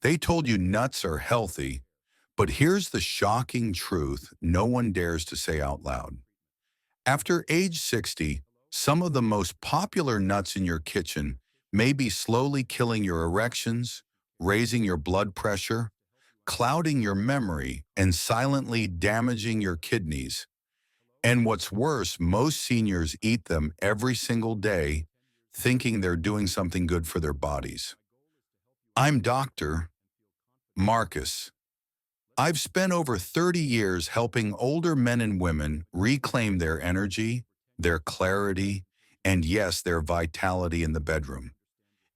They told you nuts are healthy, but here's the shocking truth no one dares to say out loud. After age 60, some of the most popular nuts in your kitchen may be slowly killing your erections, raising your blood pressure, clouding your memory, and silently damaging your kidneys. And what's worse, most seniors eat them every single day, thinking they're doing something good for their bodies. I'm Dr. Marcus. I've spent over 30 years helping older men and women reclaim their energy, their clarity, and yes, their vitality in the bedroom.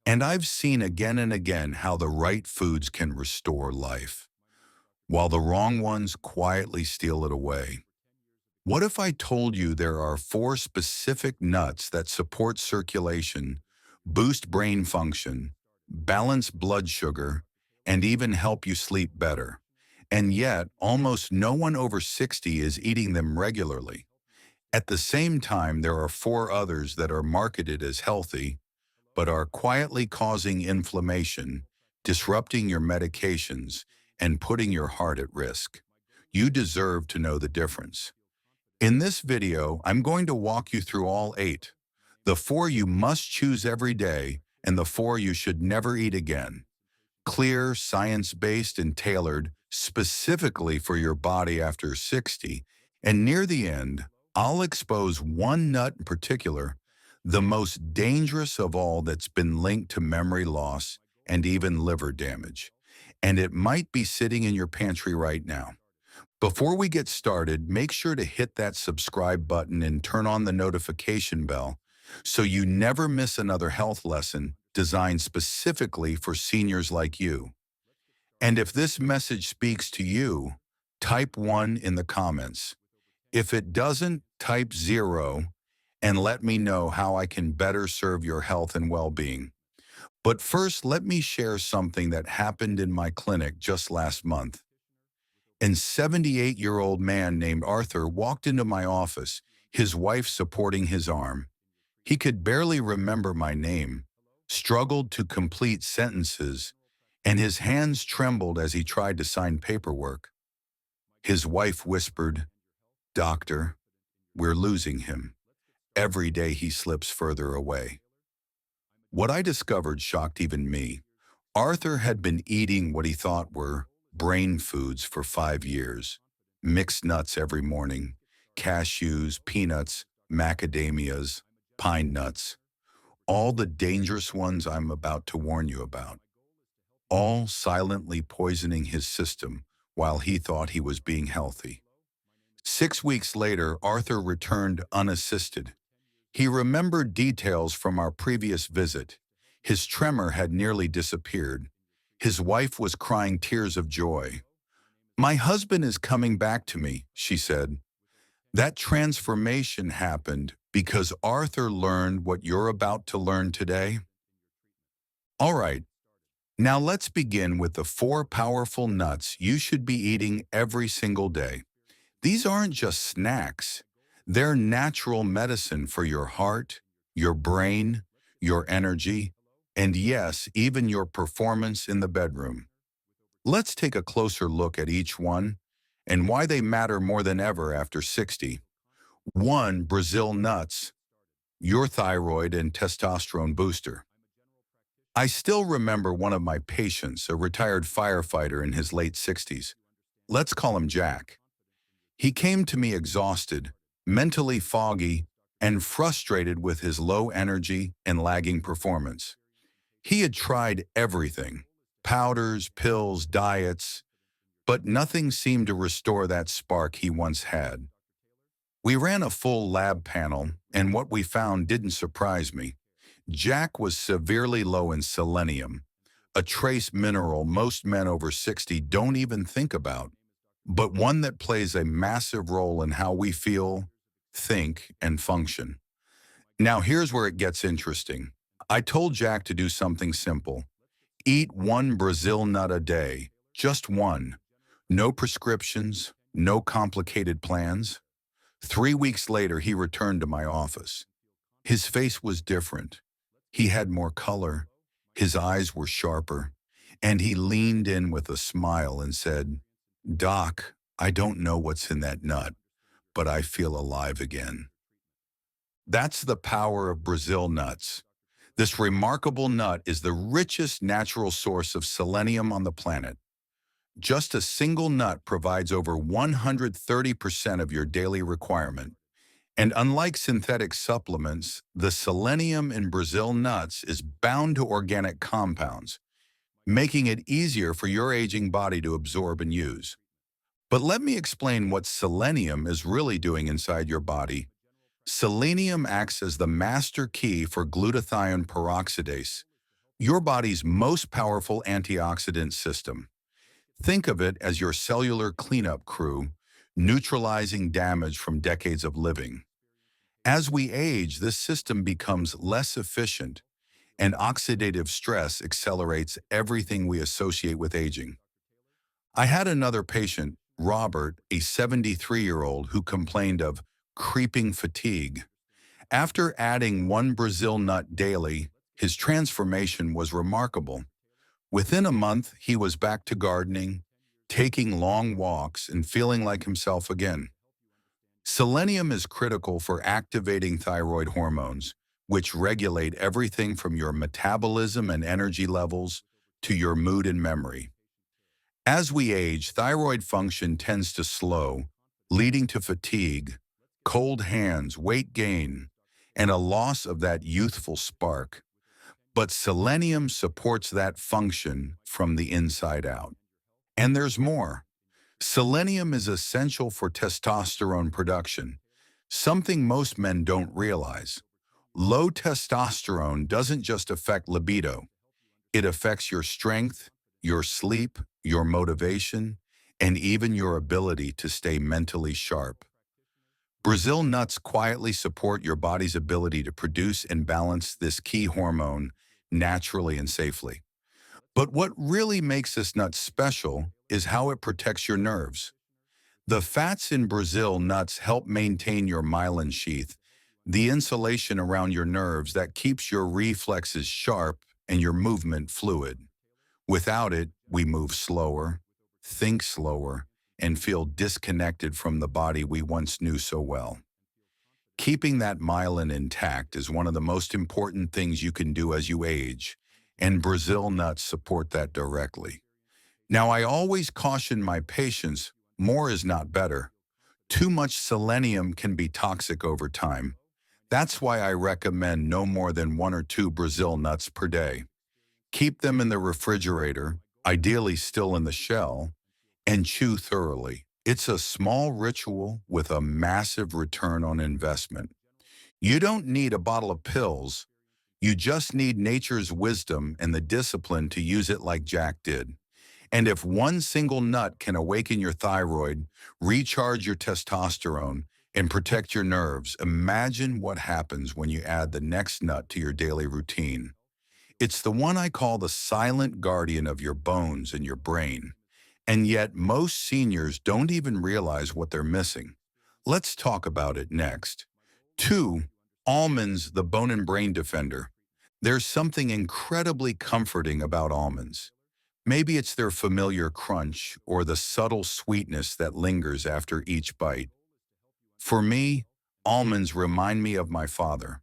And I've seen again and again how the right foods can restore life, while the wrong ones quietly steal it away. What if I told you there are four specific nuts that support circulation, boost brain function, balance blood sugar, and even help you sleep better? And yet, almost no one over 60 is eating them regularly. At the same time, there are four others that are marketed as healthy, but are quietly causing inflammation, disrupting your medications, and putting your heart at risk. You deserve to know the difference. In this video, I'm going to walk you through all eight, the four you must choose every day, and the four you should never eat again. Clear, science-based, and tailored specifically for your body after 60. And near the end, I'll expose one nut in particular, the most dangerous of all that's been linked to memory loss and even liver damage. And it might be sitting in your pantry right now. Before we get started, make sure to hit that subscribe button and turn on the notification bell so you never miss another health lesson designed specifically for seniors like you. And if this message speaks to you, type 1 in the comments. If it doesn't, type 0 and let me know how I can better serve your health and well-being. But first, let me share something that happened in my clinic just last month. An 78-year-old man named Arthur walked into my office, his wife supporting his arm. He could barely remember my name, struggled to complete sentences, and his hands trembled as he tried to sign paperwork. His wife whispered, "Doctor, we're losing him. Every day he slips further away." What I discovered shocked even me. Arthur had been eating what he thought were brain foods for 5 years. Mixed nuts every morning, cashews, peanuts, macadamias, pine nuts, all the dangerous ones I'm about to warn you about, all silently poisoning his system while he thought he was being healthy. 6 weeks later, Arthur returned unassisted. He remembered details from our previous visit. His tremor had nearly disappeared. His wife was crying tears of joy. "My husband is coming back to me," she said. That transformation happened because Arthur learned what you're about to learn today. All right, now let's begin with the four powerful nuts you should be eating every single day. These aren't just snacks. They're natural medicine for your heart, your brain, your energy, and yes, even your performance in the bedroom. Let's take a closer look at each one and why they matter more than ever after 60. 1. Brazil nuts, your thyroid and testosterone booster. I still remember one of my patients, a retired firefighter in his late 60s. Let's call him Jack. He came to me exhausted, mentally foggy, and frustrated with his low energy and lagging performance. He had tried everything, powders, pills, diets, but nothing seemed to restore that spark he once had. We ran a full lab panel, and what we found didn't surprise me. Jack was severely low in selenium, a trace mineral most men over 60 don't even think about, but one that plays a massive role in how we feel, think, and function. Now here's where it gets interesting. I told Jack to do something simple. Eat one Brazil nut a day, just one. No prescriptions, no complicated plans. 3 weeks later, he returned to my office. His face was different. He had more color. His eyes were sharper. And he leaned in with a smile and said, "Doc, I don't know what's in that nut, but I feel alive again." That's the power of Brazil nuts. This remarkable nut is the richest natural source of selenium on the planet. Just a single nut provides over 130% of your daily requirement. And unlike synthetic supplements, the selenium in Brazil nuts is bound to organic compounds, making it easier for your aging body to absorb and use. But let me explain what selenium is really doing inside your body. Selenium acts as the master key for glutathione peroxidase, your body's most powerful antioxidant system. Think of it as your cellular cleanup crew, neutralizing damage from decades of living. As we age, this system becomes less efficient, and oxidative stress accelerates everything we associate with aging. I had another patient, Robert, a 73-year-old, who complained of creeping fatigue. After adding one Brazil nut daily, his transformation was remarkable. Within a month, he was back to gardening, taking long walks, and feeling like himself again. Selenium is critical for activating thyroid hormones, which regulate everything from your metabolism and energy levels to your mood and memory. As we age, thyroid function tends to slow, leading to fatigue, cold hands, weight gain, and a loss of that youthful spark. But selenium supports that function from the inside out. And there's more. Selenium is essential for testosterone production, something most men don't realize. Low testosterone doesn't just affect libido, it affects your strength, your sleep, your motivation, and even your ability to stay mentally sharp. Brazil nuts quietly support your body's ability to produce and balance this key hormone naturally and safely. But what really makes this nut special is how it protects your nerves. The fats in Brazil nuts help maintain your myelin sheath, the insulation around your nerves that keeps your reflexes sharp and your movement fluid. Without it, we move slower, think slower, and feel disconnected from the body we once knew so well. Keeping that myelin intact is one of the most important things you can do as you age, and Brazil nuts support that directly. Now, I always caution my patients, more is not better. Too much selenium can be toxic over time. That's why I recommend no more than one or two Brazil nuts per day. Keep them in the refrigerator, ideally still in the shell, and chew thoroughly. It's a small ritual with a massive return on investment. You don't need a bottle of pills. You just need nature's wisdom and the discipline to use it like Jack did. And if one single nut can awaken your thyroid, recharge your testosterone, and protect your nerves, imagine what happens when you add the next nut to your daily routine. It's the one I call the silent guardian of your bones and your brain. And yet most seniors don't even realize what they're missing. Let's talk about it next. 2. Almonds, the bone and brain defender. There's something incredibly comforting about almonds. Maybe it's their familiar crunch or the subtle sweetness that lingers after each bite. For me, almonds remind me of my father.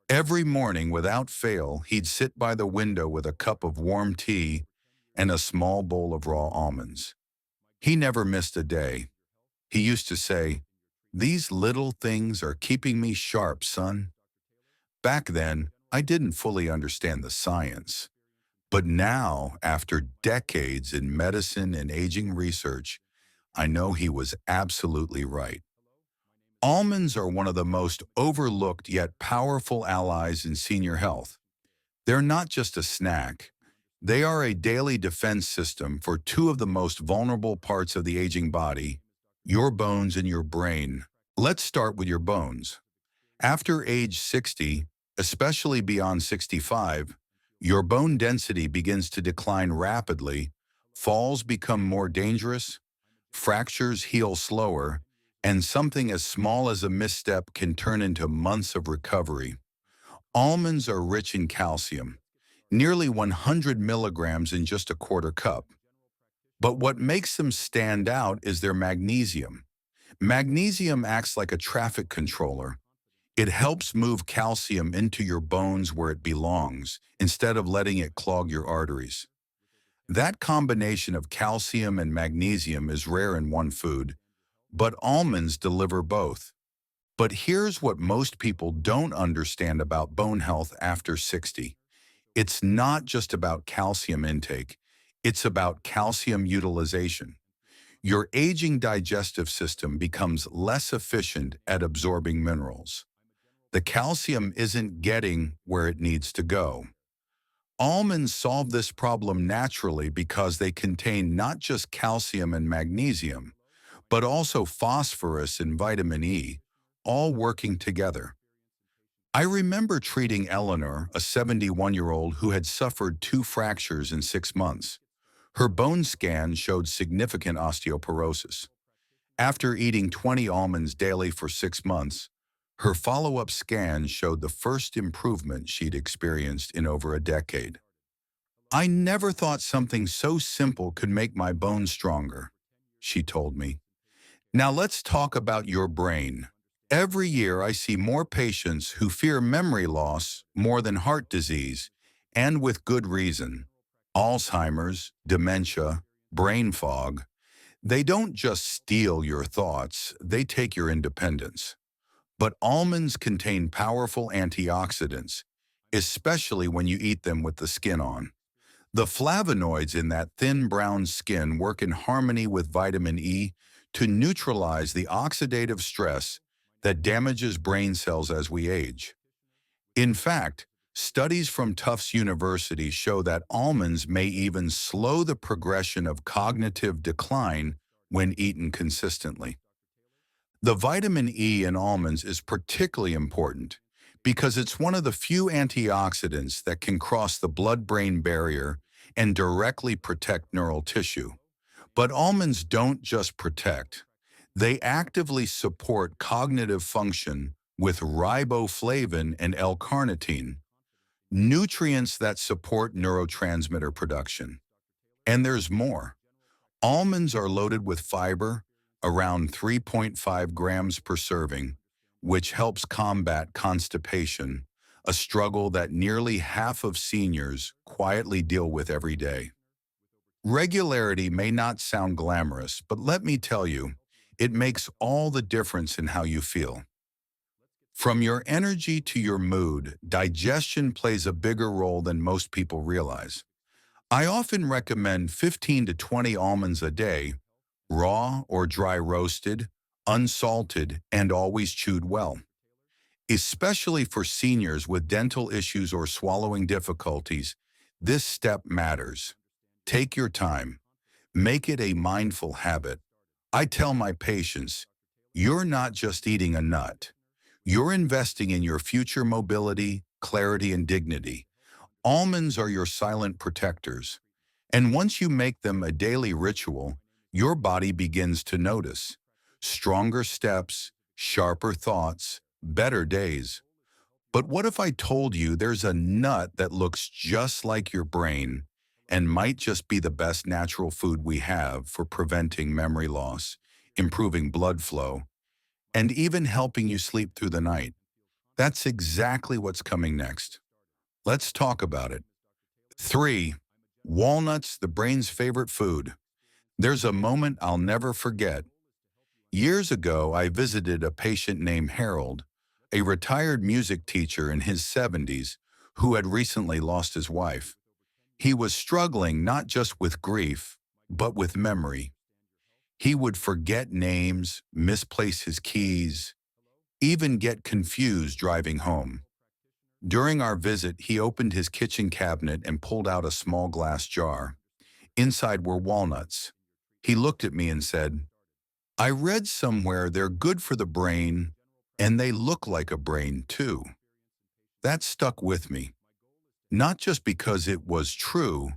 Every morning, without fail, he'd sit by the window with a cup of warm tea and a small bowl of raw almonds. He never missed a day. He used to say, "These little things are keeping me sharp, son." Back then, I didn't fully understand the science. But now, after decades in medicine and aging research, I know he was absolutely right. Almonds are one of the most overlooked yet powerful allies in senior health. They're not just a snack. They are a daily defense system for two of the most vulnerable parts of the aging body, your bones and your brain. Let's start with your bones. After age 60, especially beyond 65, your bone density begins to decline rapidly, falls become more dangerous, fractures heal slower, and something as small as a misstep can turn into months of recovery. Almonds are rich in calcium. nearly 100 milligrams in just a quarter cup. But what makes them stand out is their magnesium. Magnesium acts like a traffic controller. It helps move calcium into your bones where it belongs, instead of letting it clog your arteries. That combination of calcium and magnesium is rare in one food, but almonds deliver both. But here's what most people don't understand about bone health after 60. It's not just about calcium intake, it's about calcium utilization. Your aging digestive system becomes less efficient at absorbing minerals. The calcium isn't getting where it needs to go. Almonds solve this problem naturally because they contain not just calcium and magnesium, but also phosphorus and vitamin E, all working together. I remember treating Eleanor, a 71-year-old who had suffered 2 fractures in 6 months. Her bone scan showed significant osteoporosis. After eating 20 almonds daily for 6 months, her follow-up scan showed the first improvement she'd experienced in over a decade. I never thought something so simple could make my bones stronger, she told me. Now let's talk about your brain. Every year I see more patients who fear memory loss more than heart disease, and with good reason. Alzheimer's, dementia, brain fog. They don't just steal your thoughts, they take your independence. But almonds contain powerful antioxidants, especially when you eat them with the skin on. The flavonoids in that thin brown skin work in harmony with vitamin E to neutralize the oxidative stress that damages brain cells as we age. In fact, studies from Tufts University show that almonds may even slow the progression of cognitive decline when eaten consistently. The vitamin E in almonds is particularly important because it's one of the few antioxidants that can cross the blood-brain barrier and directly protect neural tissue. But almonds don't just protect. They actively support cognitive function with riboflavin and L-carnitine, nutrients that support neurotransmitter production. And there's more. Almonds are loaded with fiber, around 3.5 grams per serving, which helps combat constipation, a struggle that nearly half of seniors quietly deal with every day. Regularity may not sound glamorous, but let me tell you, it makes all the difference in how you feel. From your energy to your mood, digestion plays a bigger role than most people realize. I often recommend 15 to 20 almonds a day, raw or dry roasted, unsalted, and always chewed well. Especially for seniors with dental issues or swallowing difficulties, this step matters. Take your time. Make it a mindful habit. I tell my patients, you're not just eating a nut. You're investing in your future mobility, clarity, and dignity. Almonds are your silent protectors. And once you make them a daily ritual, your body begins to notice. Stronger steps, sharper thoughts, better days. But what if I told you there's a nut that looks just like your brain and might just be the best natural food we have for preventing memory loss, improving blood flow, and even helping you sleep through the night? That's exactly what's coming next. Let's talk about it. 3. Walnuts, the brain's favorite food. There's a moment I'll never forget. Years ago, I visited a patient named Harold, a retired music teacher in his 70s who had recently lost his wife. He was struggling not just with grief, but with memory. He would forget names, misplace his keys, even get confused driving home. During our visit, he opened his kitchen cabinet and pulled out a small glass jar. Inside were walnuts. He looked at me and said, "I read somewhere they're good for the brain, and they look like a brain too." That stuck with me, not just because it was true,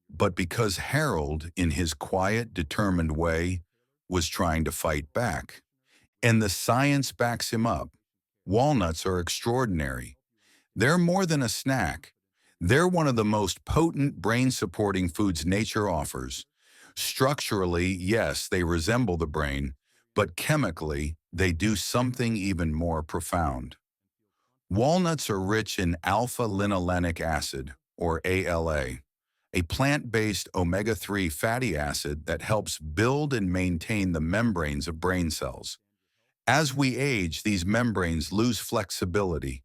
but because Harold, in his quiet, determined way, was trying to fight back. And the science backs him up. Walnuts are extraordinary. They're more than a snack. They're one of the most potent brain-supporting foods nature offers. Structurally, yes, they resemble the brain, but chemically, they do something even more profound. Walnuts are rich in alpha-linolenic acid, or ALA, a plant-based omega-3 fatty acid that helps build and maintain the membranes of brain cells. As we age, these membranes lose flexibility.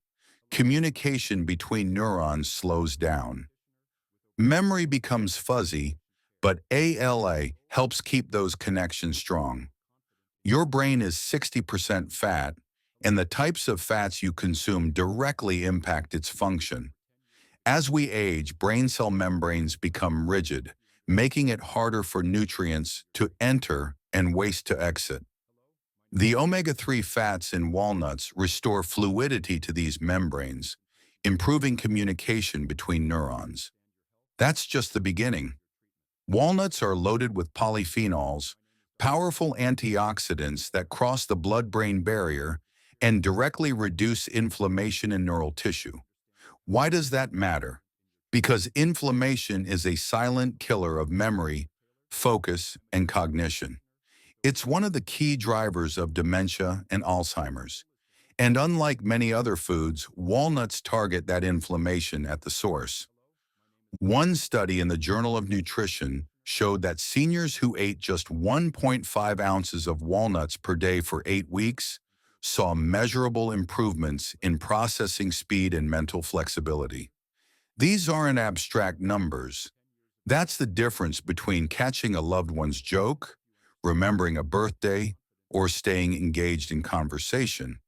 Communication between neurons slows down. Memory becomes fuzzy, but ALA helps keep those connections strong. Your brain is 60% fat, and the types of fats you consume directly impact its function. As we age, brain cell membranes become rigid, making it harder for nutrients to enter and waste to exit. The omega-3 fats in walnuts restore fluidity to these membranes, improving communication between neurons. That's just the beginning. Walnuts are loaded with polyphenols, powerful antioxidants that cross the blood-brain barrier and directly reduce inflammation in neural tissue. Why does that matter? Because inflammation is a silent killer of memory, focus, and cognition. It's one of the key drivers of dementia and Alzheimer's. And unlike many other foods, walnuts target that inflammation at the source. One study in the Journal of Nutrition showed that seniors who ate just 1.5 ounces of walnuts per day for 8 weeks saw measurable improvements in processing speed and mental flexibility. These aren't abstract numbers. That's the difference between catching a loved one's joke, remembering a birthday, or staying engaged in conversation.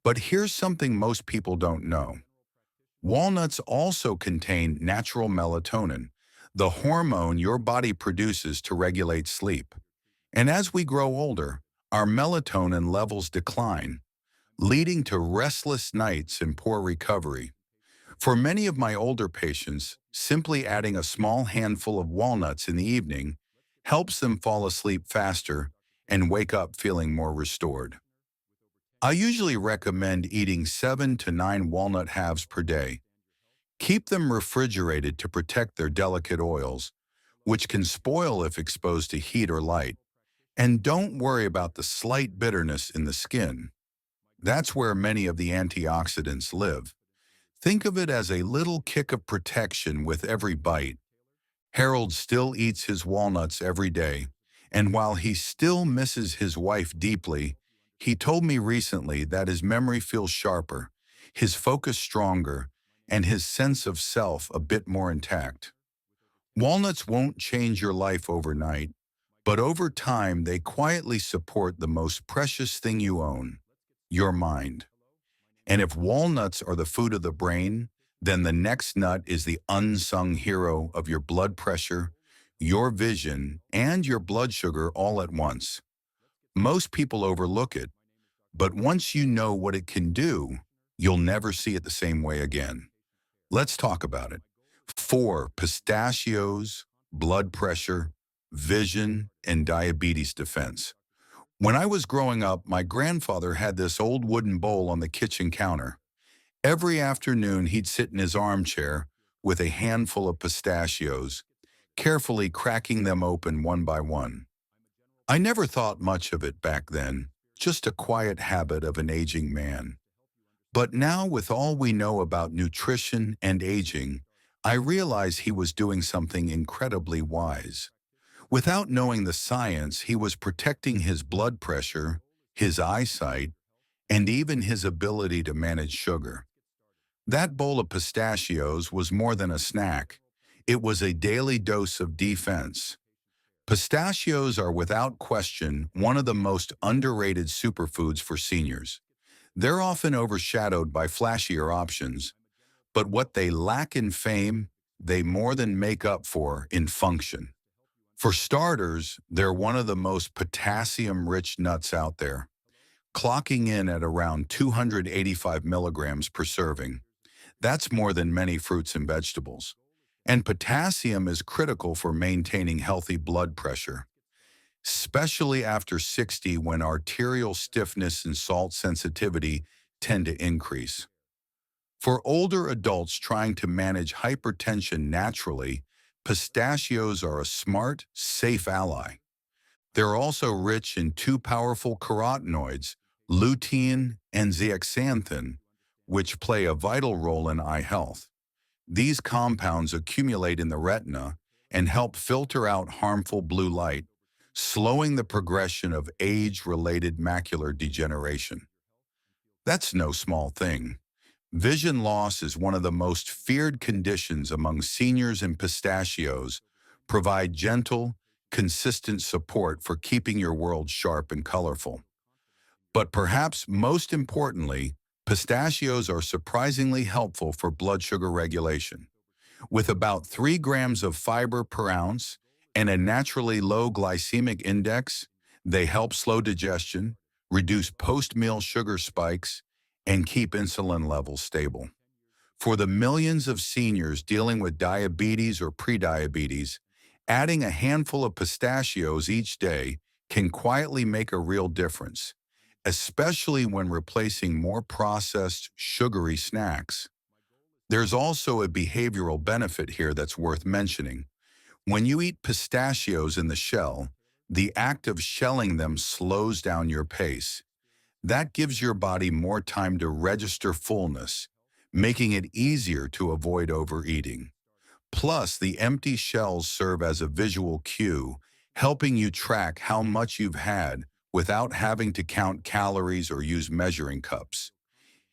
But here's something most people don't know. Walnuts also contain natural melatonin, the hormone your body produces to regulate sleep. And as we grow older, our melatonin levels decline, leading to restless nights and poor recovery. For many of my older patients, simply adding a small handful of walnuts in the evening helps them fall asleep faster and wake up feeling more restored. I usually recommend eating 7 to 9 walnut halves per day. Keep them refrigerated to protect their delicate oils, which can spoil if exposed to heat or light. And don't worry about the slight bitterness in the skin. That's where many of the antioxidants live. Think of it as a little kick of protection with every bite. Harold still eats his walnuts every day, and while he still misses his wife deeply, he told me recently that his memory feels sharper, his focus stronger, and his sense of self a bit more intact. Walnuts won't change your life overnight, but over time they quietly support the most precious thing you own, your mind. And if walnuts are the food of the brain, then the next nut is the unsung hero of your blood pressure, your vision, and your blood sugar all at once. Most people overlook it, but once you know what it can do, you'll never see it the same way again. Let's talk about it. 4. Pistachios, blood pressure, vision, and diabetes defense. When I was growing up, my grandfather had this old wooden bowl on the kitchen counter. Every afternoon, he'd sit in his armchair with a handful of pistachios, carefully cracking them open one by one. I never thought much of it back then, just a quiet habit of an aging man. But now, with all we know about nutrition and aging, I realize he was doing something incredibly wise. Without knowing the science, he was protecting his blood pressure, his eyesight, and even his ability to manage sugar. That bowl of pistachios was more than a snack. It was a daily dose of defense. Pistachios are without question one of the most underrated superfoods for seniors. They're often overshadowed by flashier options, but what they lack in fame, they more than make up for in function. For starters, they're one of the most potassium-rich nuts out there, clocking in at around 285 milligrams per serving. That's more than many fruits and vegetables. And potassium is critical for maintaining healthy blood pressure, especially after 60 when arterial stiffness and salt sensitivity tend to increase. For older adults trying to manage hypertension naturally, pistachios are a smart, safe ally. They're also rich in two powerful carotenoids, lutein and zeaxanthin, which play a vital role in eye health. These compounds accumulate in the retina and help filter out harmful blue light, slowing the progression of age-related macular degeneration. That's no small thing. Vision loss is one of the most feared conditions among seniors, and pistachios provide gentle, consistent support for keeping your world sharp and colorful. But perhaps most importantly, pistachios are surprisingly helpful for blood sugar regulation. With about 3 grams of fiber per ounce and a naturally low glycemic index, they help slow digestion, reduce post-meal sugar spikes, and keep insulin levels stable. For the millions of seniors dealing with diabetes or prediabetes, adding a handful of pistachios each day can quietly make a real difference, especially when replacing more processed, sugary snacks. There's also a behavioral benefit here that's worth mentioning. When you eat pistachios in the shell, the act of shelling them slows down your pace. That gives your body more time to register fullness, making it easier to avoid overeating. Plus, the empty shells serve as a visual cue, helping you track how much you've had without having to count calories or use measuring cups.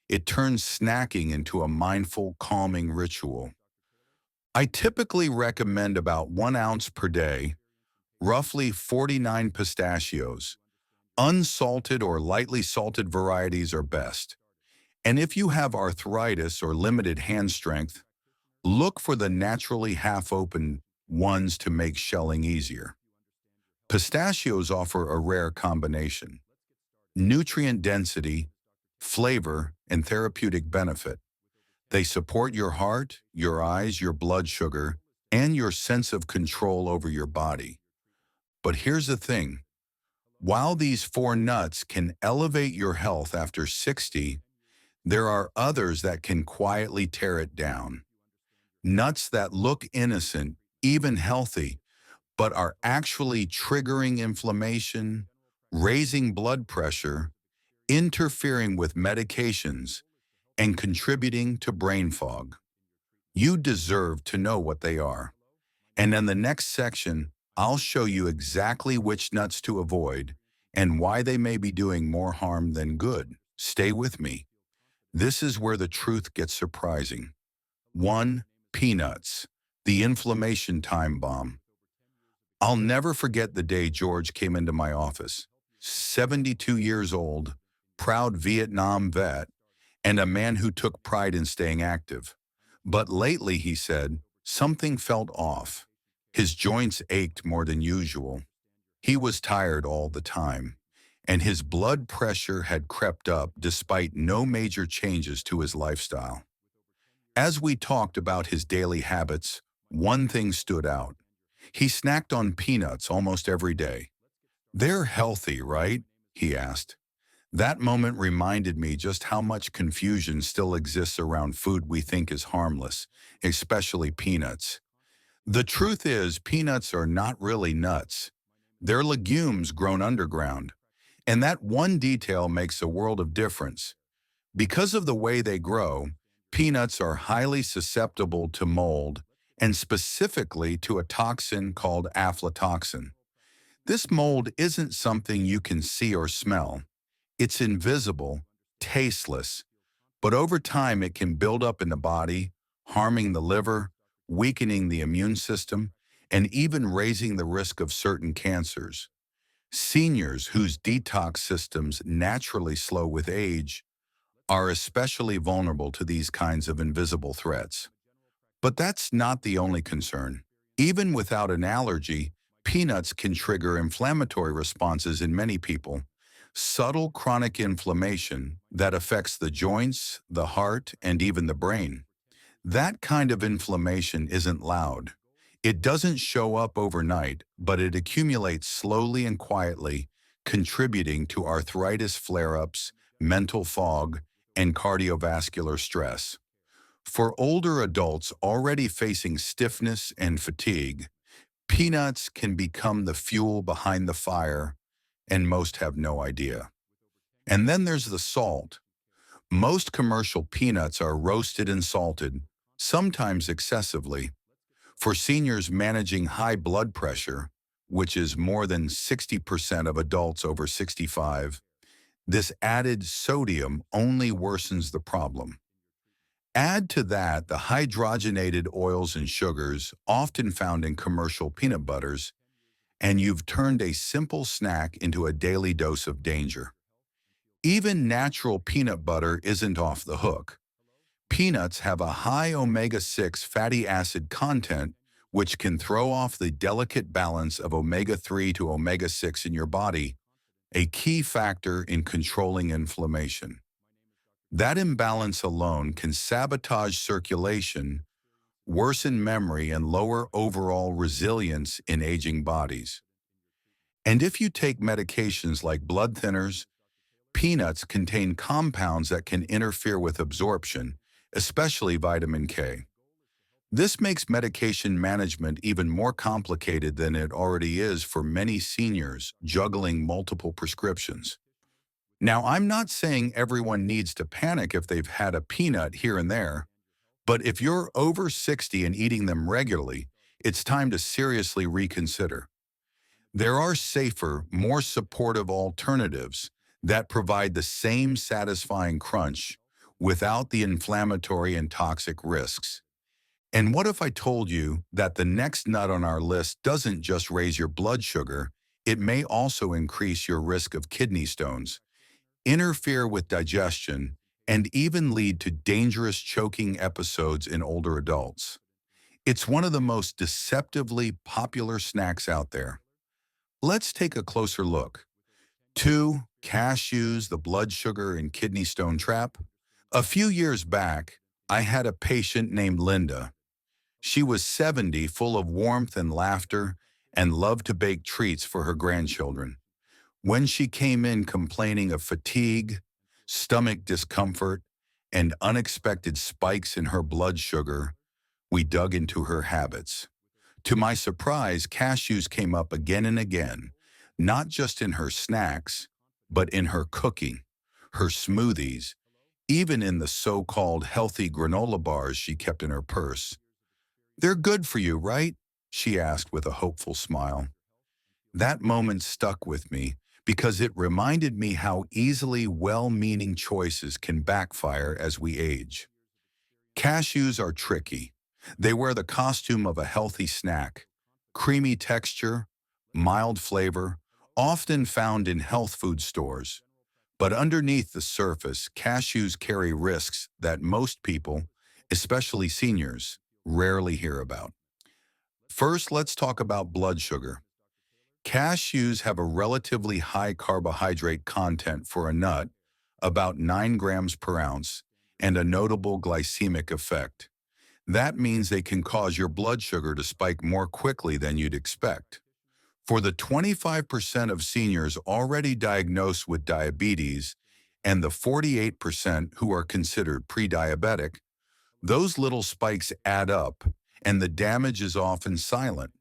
It turns snacking into a mindful, calming ritual. I typically recommend about 1 ounce per day, roughly 49 pistachios. Unsalted or lightly salted varieties are best. And if you have arthritis or limited hand strength, look for the naturally half-open ones to make shelling easier. Pistachios offer a rare combination: nutrient density, flavor, and therapeutic benefit. They support your heart, your eyes, your blood sugar, and your sense of control over your body. But here's the thing. While these 4 nuts can elevate your health after 60, there are others that can quietly tear it down. Nuts that look innocent, even healthy, but are actually triggering inflammation, raising blood pressure, interfering with medications, and contributing to brain fog. You deserve to know what they are. And in the next section, I'll show you exactly which nuts to avoid and why they may be doing more harm than good. Stay with me. This is where the truth gets surprising. 1. Peanuts, the inflammation time bomb. I'll never forget the day George came into my office. 72 years old, proud Vietnam vet, and a man who took pride in staying active. But lately, he said, something felt off. His joints ached more than usual. He was tired all the time, and his blood pressure had crept up despite no major changes to his lifestyle. As we talked about his daily habits, one thing stood out. He snacked on peanuts almost every day. "They're healthy, right?" he asked. That moment reminded me just how much confusion still exists around food we think is harmless, especially peanuts. The truth is, peanuts are not really nuts. They're legumes grown underground. And that one detail makes a world of difference. Because of the way they grow, peanuts are highly susceptible to mold, and specifically to a toxin called aflatoxin. This mold isn't something you can see or smell. It's invisible, tasteless, but over time it can build up in the body, harming the liver, weakening the immune system, and even raising the risk of certain cancers. Seniors whose detox systems naturally slow with age are especially vulnerable to these kinds of invisible threats. But that's not the only concern. Even without an allergy, peanuts can trigger inflammatory responses in many people. Subtle chronic inflammation that affects the joints, the heart, and even the brain. That kind of inflammation isn't loud. It doesn't show up overnight, but it accumulates slowly and quietly, contributing to arthritis flare-ups, mental fog, and cardiovascular stress. For older adults already facing stiffness and fatigue, peanuts can become the fuel behind the fire, and most have no idea. And then there's the salt. Most commercial peanuts are roasted and salted, sometimes excessively. For seniors managing high blood pressure, which is more than 60% of adults over 65, this added sodium only worsens the problem. Add to that the hydrogenated oils and sugars often found in commercial peanut butters, and you've turned a simple snack into a daily dose of danger. Even natural peanut butter isn't off the hook. Peanuts have a high omega-6 fatty acid content, which can throw off the delicate balance of omega-3 to omega-6 in your body, a key factor in controlling inflammation. That imbalance alone can sabotage circulation, worsen memory, and lower overall resilience in aging bodies. And if you take medications like blood thinners, peanuts contain compounds that can interfere with absorption, especially vitamin K. This makes medication management even more complicated than it already is for many seniors juggling multiple prescriptions. Now, I'm not saying everyone needs to panic if they've had a peanut here and there, but if you're over 60 and eating them regularly, it's time to seriously reconsider. There are safer, more supportive alternatives that provide the same satisfying crunch without the inflammatory and toxic risks. And what if I told you that the next nut on our list doesn't just raise your blood sugar, it may also increase your risk of kidney stones, interfere with digestion, and even lead to dangerous choking episodes in older adults? It's one of the most deceptively popular snacks out there. Let's take a closer look. 2. Cashews, the blood sugar and kidney stone trap. A few years back, I had a patient named Linda. She was 70, full of warmth and laughter, and loved to bake treats for her grandchildren. When she came in complaining of fatigue, stomach discomfort, and unexpected spikes in her blood sugar, we dug into her habits. To my surprise, cashews came up again and again, not just in her snacks, but in her cooking, her smoothies, even in the so-called healthy granola bars she kept in her purse. "They're good for you, right?" she asked with a hopeful smile. That moment stuck with me because it reminded me how easily well-meaning choices can backfire as we age. Cashews are tricky. They wear the costume of a healthy snack: creamy texture, mild flavor, often found in health food stores. But underneath the surface, cashews carry risks that most people, especially seniors, rarely hear about. First, let's talk about blood sugar. Cashews have a relatively high carbohydrate content for a nut, about 9 grams per ounce, and a notable glycemic effect. That means they can cause your blood sugar to spike more quickly than you'd expect. For the 25% of seniors already diagnosed with diabetes and the 48% who are considered pre-diabetic, those little spikes add up, and the damage is often silent.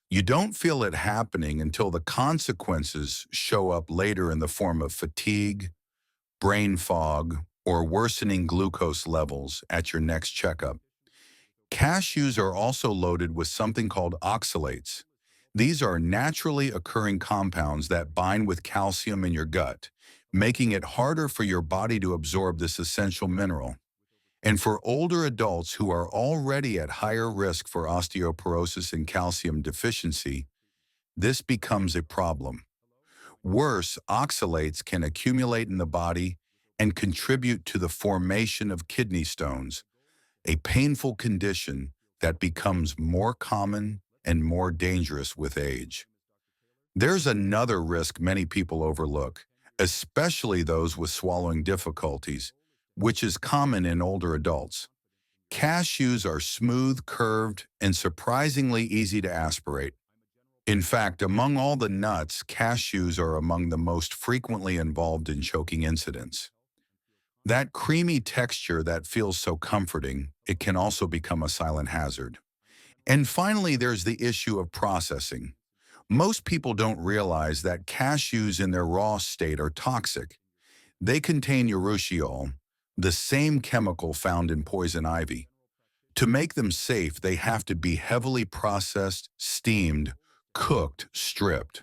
You don't feel it happening until the consequences show up later in the form of fatigue, brain fog, or worsening glucose levels at your next checkup. Cashews are also loaded with something called oxalates. These are naturally occurring compounds that bind with calcium in your gut, making it harder for your body to absorb this essential mineral. And for older adults who are already at higher risk for osteoporosis and calcium deficiency, this becomes a problem. Worse, oxalates can accumulate in the body and contribute to the formation of kidney stones, a painful condition that becomes more common and more dangerous with age. There's another risk many people overlook, especially those with swallowing difficulties, which is common in older adults. Cashews are smooth, curved, and surprisingly easy to aspirate. In fact, among all the nuts, cashews are among the most frequently involved in choking incidents. That creamy texture that feels so comforting, it can also become a silent hazard. And finally, there's the issue of processing. Most people don't realize that cashews in their raw state are toxic. They contain urushiol, the same chemical found in poison ivy. To make them safe, they have to be heavily processed, steamed, cooked, stripped.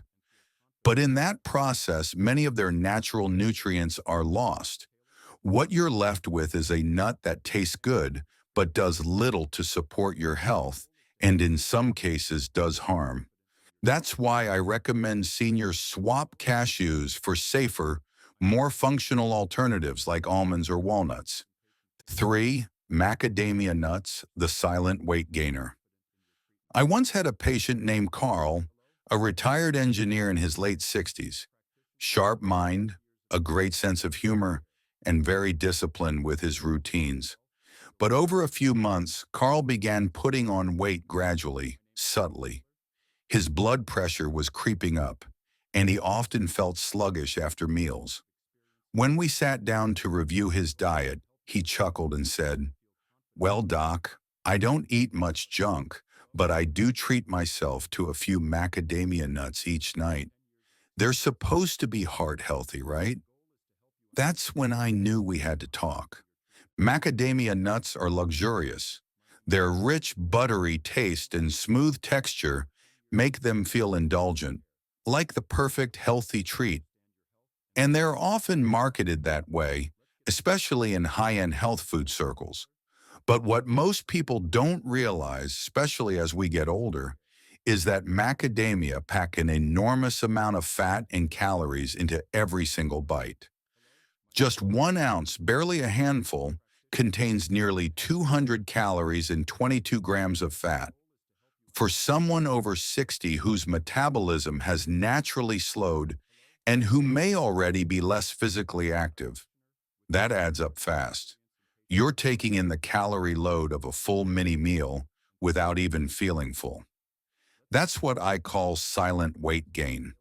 But in that process, many of their natural nutrients are lost. What you're left with is a nut that tastes good, but does little to support your health, and in some cases does harm. That's why I recommend seniors swap cashews for safer, more functional alternatives like almonds or walnuts. 3. Macadamia nuts, the silent weight gainer. I once had a patient named Carl, a retired engineer in his late 60s. Sharp mind, a great sense of humor, and very disciplined with his routines. But over a few months, Carl began putting on weight gradually, subtly. His blood pressure was creeping up, and he often felt sluggish after meals. When we sat down to review his diet, he chuckled and said, "Well, Doc, I don't eat much junk, but I do treat myself to a few macadamia nuts each night. They're supposed to be heart healthy, right?" That's when I knew we had to talk. Macadamia nuts are luxurious. Their rich, buttery taste and smooth texture make them feel indulgent, like the perfect healthy treat. And they're often marketed that way, especially in high-end health food circles. But what most people don't realize, especially as we get older, is that macadamia pack an enormous amount of fat and calories into every single bite. Just 1 ounce, barely a handful, contains nearly 200 calories and 22 grams of fat. For someone over 60 whose metabolism has naturally slowed and who may already be less physically active, that adds up fast. You're taking in the calorie load of a full mini meal without even feeling full. That's what I call silent weight gain.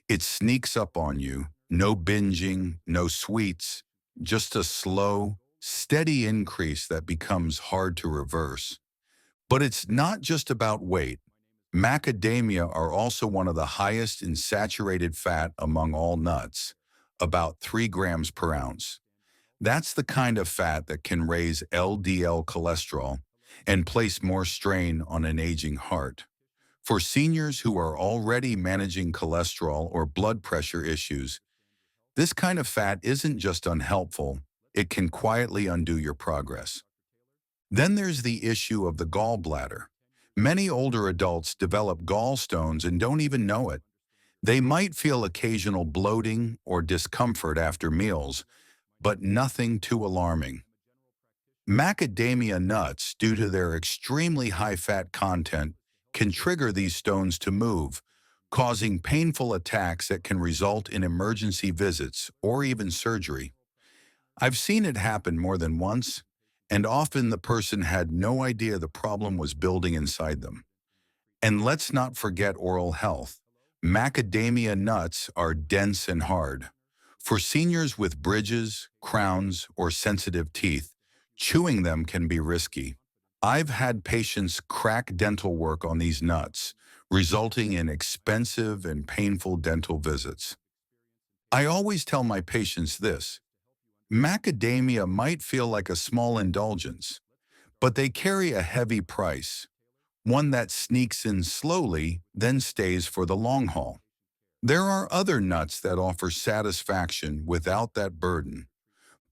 It sneaks up on you, no binging, no sweets, just a slow, steady increase that becomes hard to reverse. But it's not just about weight. Macadamia are also one of the highest in saturated fat among all nuts, about 3 grams per ounce. That's the kind of fat that can raise LDL cholesterol and place more strain on an aging heart. For seniors who are already managing cholesterol or blood pressure issues, this kind of fat isn't just unhelpful, it can quietly undo your progress. Then there's the issue of the gallbladder. Many older adults develop gallstones and don't even know it. They might feel occasional bloating or discomfort after meals, but nothing too alarming. Macadamia nuts, due to their extremely high fat content, can trigger these stones to move, causing painful attacks that can result in emergency visits or even surgery. I've seen it happen more than once, and often the person had no idea the problem was building inside them. And let's not forget oral health. Macadamia nuts are dense and hard. For seniors with bridges, crowns, or sensitive teeth, chewing them can be risky. I've had patients crack dental work on these nuts, resulting in expensive and painful dental visits. I always tell my patients this: macadamia might feel like a small indulgence, but they carry a heavy price, one that sneaks in slowly, then stays for the long haul. There are other nuts that offer satisfaction without that burden.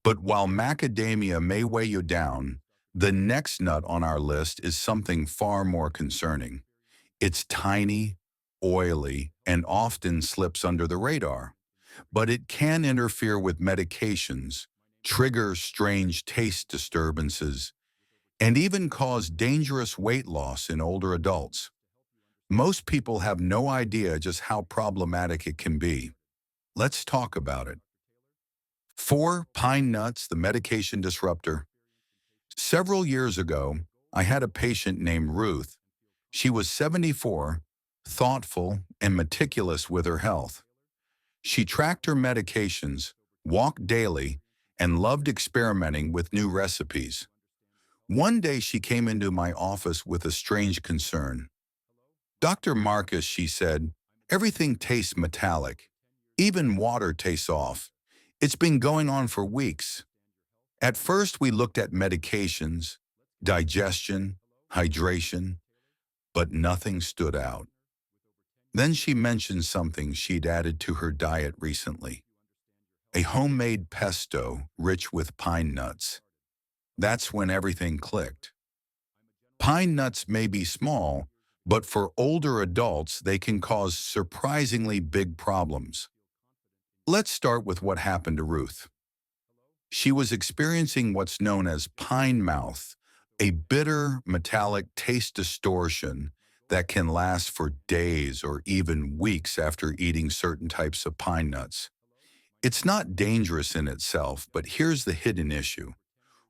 But while macadamia may weigh you down, the next nut on our list is something far more concerning. It's tiny, oily, and often slips under the radar. But it can interfere with medications, trigger strange taste disturbances, and even cause dangerous weight loss in older adults. Most people have no idea just how problematic it can be. Let's talk about it. 4. Pine nuts, the medication disruptor. Several years ago, I had a patient named Ruth. She was 74, thoughtful, and meticulous with her health. She tracked her medications, walked daily, and loved experimenting with new recipes. One day she came into my office with a strange concern. "Dr. Marcus," she said, "everything tastes metallic. Even water tastes off. It's been going on for weeks." At first we looked at medications, digestion, hydration, but nothing stood out. Then she mentioned something she'd added to her diet recently: a homemade pesto rich with pine nuts. That's when everything clicked. Pine nuts may be small, but for older adults, they can cause surprisingly big problems. Let's start with what happened to Ruth. She was experiencing what's known as pine mouth, a bitter, metallic taste distortion that can last for days or even weeks after eating certain types of pine nuts. It's not dangerous in itself, but here's the hidden issue.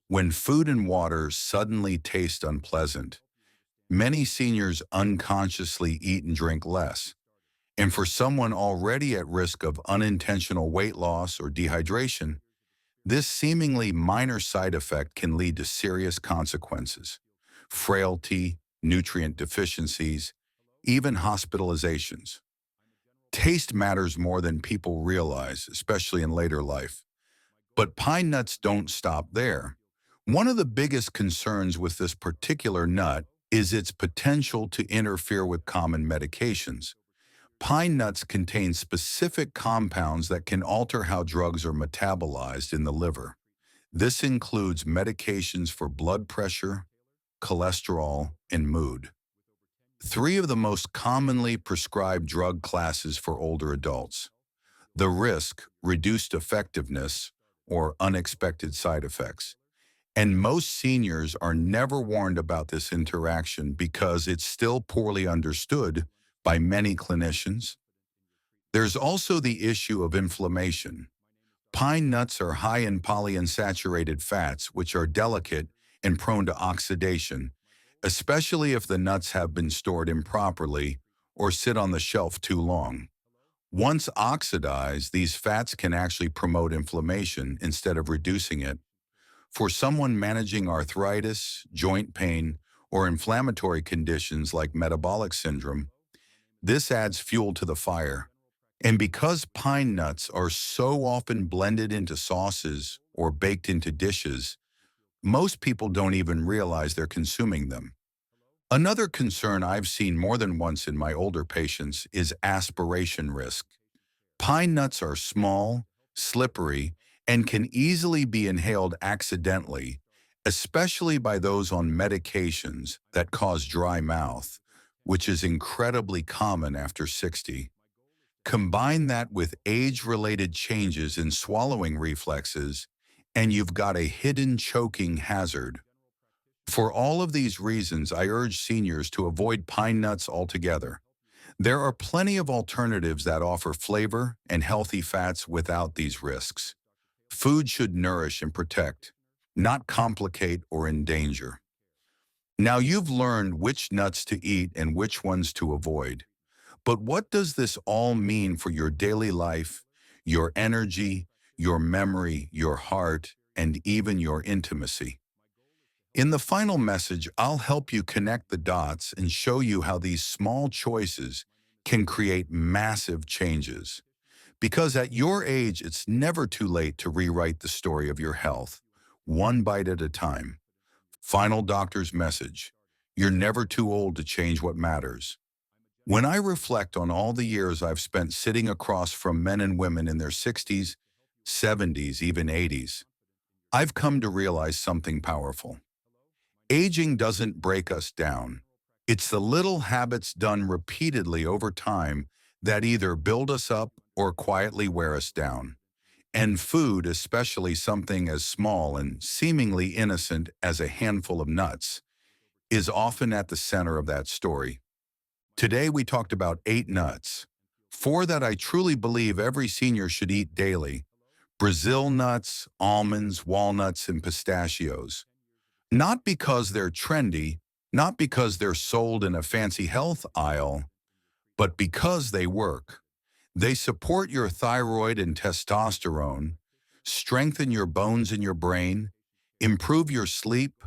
When food and water suddenly taste unpleasant, many seniors unconsciously eat and drink less. And for someone already at risk of unintentional weight loss or dehydration, this seemingly minor side effect can lead to serious consequences: frailty, nutrient deficiencies, even hospitalizations. Taste matters more than people realize, especially in later life. But pine nuts don't stop there. One of the biggest concerns with this particular nut is its potential to interfere with common medications. Pine nuts contain specific compounds that can alter how drugs are metabolized in the liver. This includes medications for blood pressure, cholesterol, and mood. Three of the most commonly prescribed drug classes for older adults. The risk, reduced effectiveness, or unexpected side effects. And most seniors are never warned about this interaction because it's still poorly understood by many clinicians. There's also the issue of inflammation. Pine nuts are high in polyunsaturated fats, which are delicate and prone to oxidation, especially if the nuts have been stored improperly or sit on the shelf too long. Once oxidized, these fats can actually promote inflammation instead of reducing it. For someone managing arthritis, joint pain, or inflammatory conditions like metabolic syndrome, this adds fuel to the fire. And because pine nuts are so often blended into sauces or baked into dishes, most people don't even realize they're consuming them. Another concern I've seen more than once in my older patients is aspiration risk. Pine nuts are small, slippery, and can easily be inhaled accidentally, especially by those on medications that cause dry mouth, which is incredibly common after 60. Combine that with age-related changes in swallowing reflexes, and you've got a hidden choking hazard. For all of these reasons, I urge seniors to avoid pine nuts altogether. There are plenty of alternatives that offer flavor and healthy fats without these risks. Food should nourish and protect, not complicate or endanger. Now you've learned which nuts to eat and which ones to avoid. But what does this all mean for your daily life, your energy, your memory, your heart, and even your intimacy? In the final message, I'll help you connect the dots and show you how these small choices can create massive changes. Because at your age, it's never too late to rewrite the story of your health, one bite at a time. Final doctor's message: you're never too old to change what matters. When I reflect on all the years I've spent sitting across from men and women in their 60s, 70s, even 80s, I've come to realize something powerful. Aging doesn't break us down. It's the little habits done repeatedly over time that either build us up or quietly wear us down. And food, especially something as small and seemingly innocent as a handful of nuts, is often at the center of that story. Today we talked about 8 nuts, 4 that I truly believe every senior should eat daily: Brazil nuts, almonds, walnuts, and pistachios. Not because they're trendy, not because they're sold in a fancy health aisle, but because they work. They support your thyroid and testosterone, strengthen your bones and your brain, improve your sleep,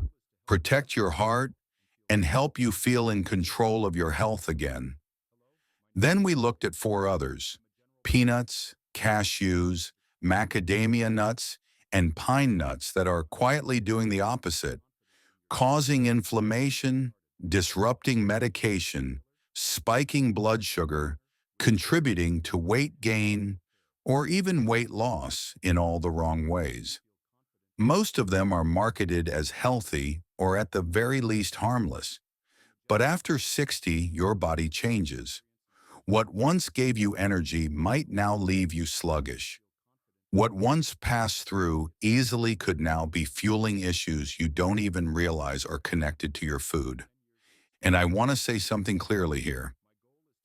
protect your heart, and help you feel in control of your health again. Then we looked at four others: peanuts, cashews, macadamia nuts, and pine nuts that are quietly doing the opposite, causing inflammation, disrupting medication, spiking blood sugar, contributing to weight gain, or even weight loss in all the wrong ways. Most of them are marketed as healthy or at the very least harmless. But after 60, your body changes. What once gave you energy might now leave you sluggish. What once passed through easily could now be fueling issues you don't even realize are connected to your food. And I want to say something clearly here.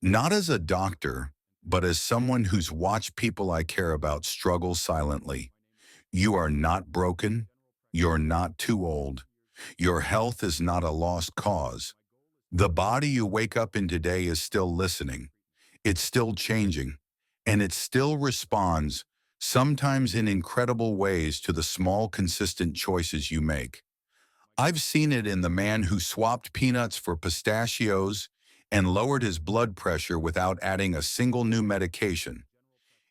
Not as a doctor, but as someone who's watched people I care about struggle silently. You are not broken. You're not too old. Your health is not a lost cause. The body you wake up in today is still listening. It's still changing. And it still responds, sometimes in incredible ways, to the small, consistent choices you make. I've seen it in the man who swapped peanuts for pistachios and lowered his blood pressure without adding a single new medication.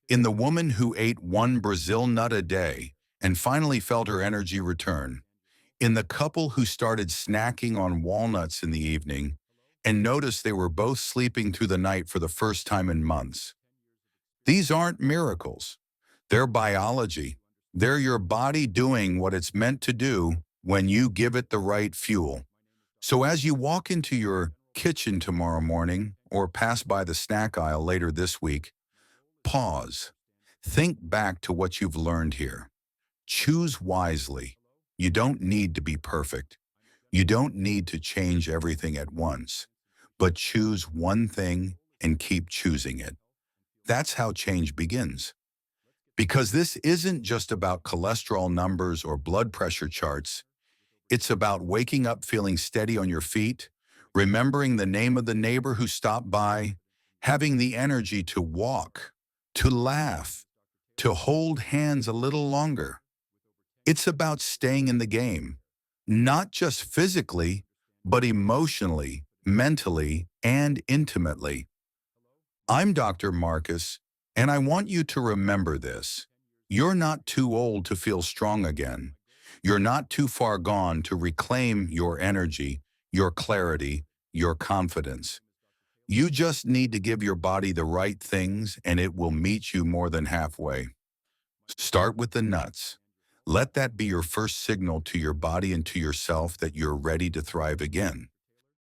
In the woman who ate one Brazil nut a day and finally felt her energy return. In the couple who started snacking on walnuts in the evening and noticed they were both sleeping through the night for the first time in months. These aren't miracles. They're biology. They're your body doing what it's meant to do when you give it the right fuel. So as you walk into your kitchen tomorrow morning or pass by the snack aisle later this week, pause. Think back to what you've learned here. Choose wisely. You don't need to be perfect. You don't need to change everything at once, but choose one thing and keep choosing it. That's how change begins. Because this isn't just about cholesterol numbers or blood pressure charts. It's about waking up feeling steady on your feet, remembering the name of the neighbor who stopped by, having the energy to walk, to laugh, to hold hands a little longer. It's about staying in the game, not just physically, but emotionally, mentally, and intimately. I'm Dr. Marcus, and I want you to remember this. You're not too old to feel strong again. You're not too far gone to reclaim your energy, your clarity, your confidence. You just need to give your body the right things, and it will meet you more than halfway. Start with the nuts. Let that be your first signal to your body and to yourself that you're ready to thrive again.